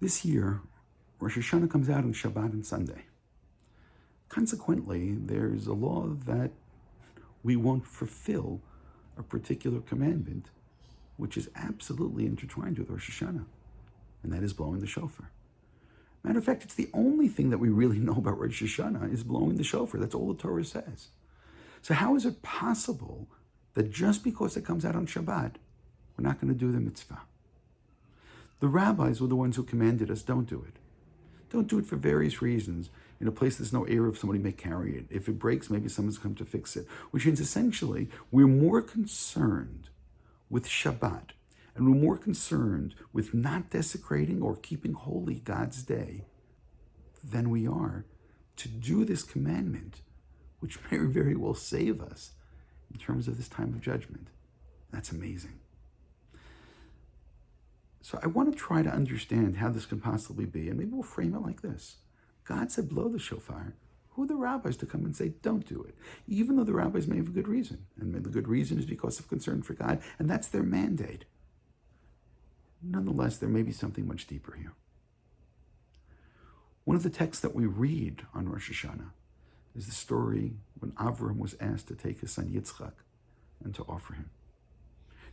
This year, Rosh Hashana comes out on Shabbat and Sunday. Consequently, there's a law that we won't fulfill a particular commandment, which is absolutely intertwined with Rosh Hashanah, and that is blowing the shofar. Matter of fact, it's the only thing that we really know about Rosh Hashanah is blowing the shofar. That's all the Torah says. So how is it possible that just because it comes out on Shabbat, we're not going to do the mitzvah? The rabbis were the ones who commanded us, don't do it. Don't do it for various reasons. In a place there's no air, if somebody may carry it. If it breaks, maybe someone's come to fix it. Which means essentially, we're more concerned with Shabbat, and we're more concerned with not desecrating or keeping holy God's day than we are to do this commandment, which may very well save us in terms of this time of judgment. That's amazing. So I want to try to understand how this can possibly be, and maybe we'll frame it like this. God said, blow the shofar. Who are the rabbis to come and say, don't do it? Even though the rabbis may have a good reason, and the good reason is because of concern for God, and that's their mandate. Nonetheless, there may be something much deeper here. One of the texts that we read on Rosh Hashanah is the story when Avram was asked to take his son Yitzchak and to offer him.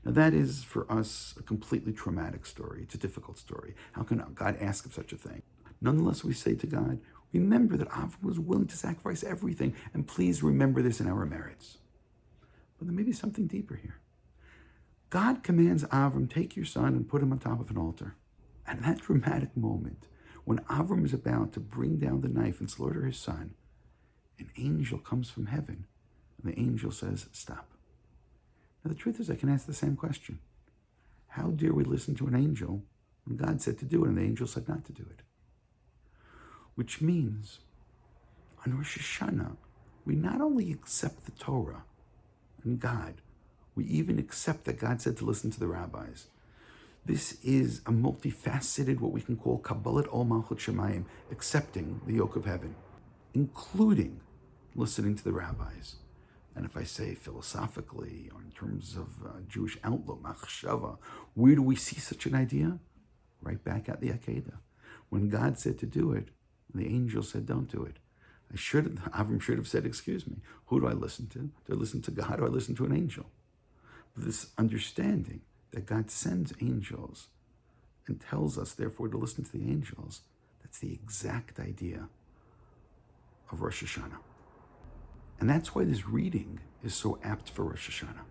Now that is, for us, a completely traumatic story. It's a difficult story. How can God ask of such a thing? Nonetheless, we say to God, remember that Avram was willing to sacrifice everything, and please remember this in our merits. But there may be something deeper here. God commands Avram, take your son and put him on top of an altar. And that dramatic moment, when Avram is about to bring down the knife and slaughter his son, an angel comes from heaven, and the angel says, stop. Now the truth is, I can ask the same question. How dare we listen to an angel when God said to do it and the angel said not to do it? Which means, on Rosh Hashanah, we not only accept the Torah and God, we even accept that God said to listen to the rabbis. This is a multifaceted, what we can call Kabbalat Ol Malchut Shemayim, accepting the yoke of heaven, including listening to the rabbis. And if I say philosophically, or in terms of Jewish outlook, machshava, where do we see such an idea? Right back at the Akedah. When God said to do it, and the angel said, don't do it. Avram should have said, excuse me, who do I listen to? Do I listen to God or do I listen to an angel? But this understanding that God sends angels and tells us, therefore, to listen to the angels, that's the exact idea of Rosh Hashanah. And that's why this reading is so apt for Rosh Hashanah.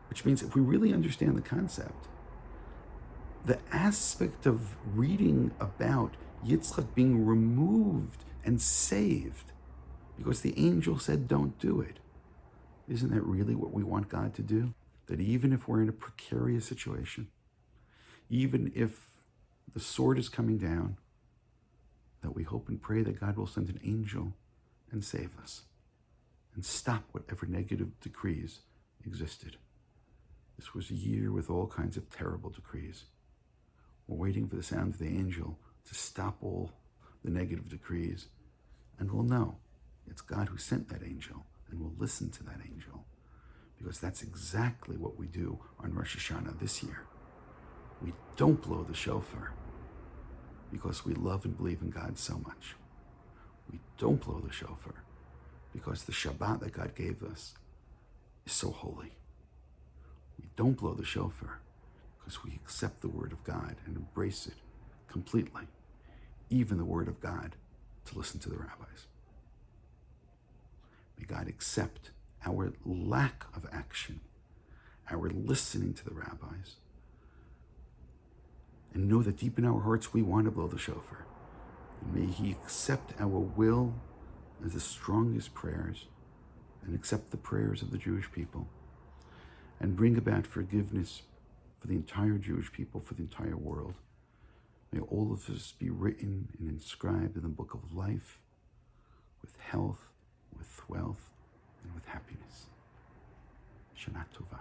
Which means if we really understand the concept, the aspect of reading about Yitzchak being removed and saved because the angel said don't do it, isn't that really what we want God to do? That even if we're in a precarious situation, even if the sword is coming down, that we hope and pray that God will send an angel and save us and stop whatever negative decrees existed. This was a year with all kinds of terrible decrees. We're waiting for the sound of the angel to stop all the negative decrees, and we'll know it's God who sent that angel, and we'll listen to that angel, because that's exactly what we do on Rosh Hashanah this year. We don't blow the shofar because we love and believe in God so much. We don't blow the shofar because the Shabbat that God gave us is so holy. We don't blow the shofar because we accept the word of God and embrace it completely, even the word of God, to listen to the rabbis. May God accept our lack of action, our listening to the rabbis, and know that deep in our hearts we want to blow the shofar. And may He accept our will as the strongest prayers, and accept the prayers of the Jewish people, and bring about forgiveness for the entire Jewish people, for the entire world. May all of us be written and inscribed in the book of life, with health, with wealth, and with happiness. Shana Tova.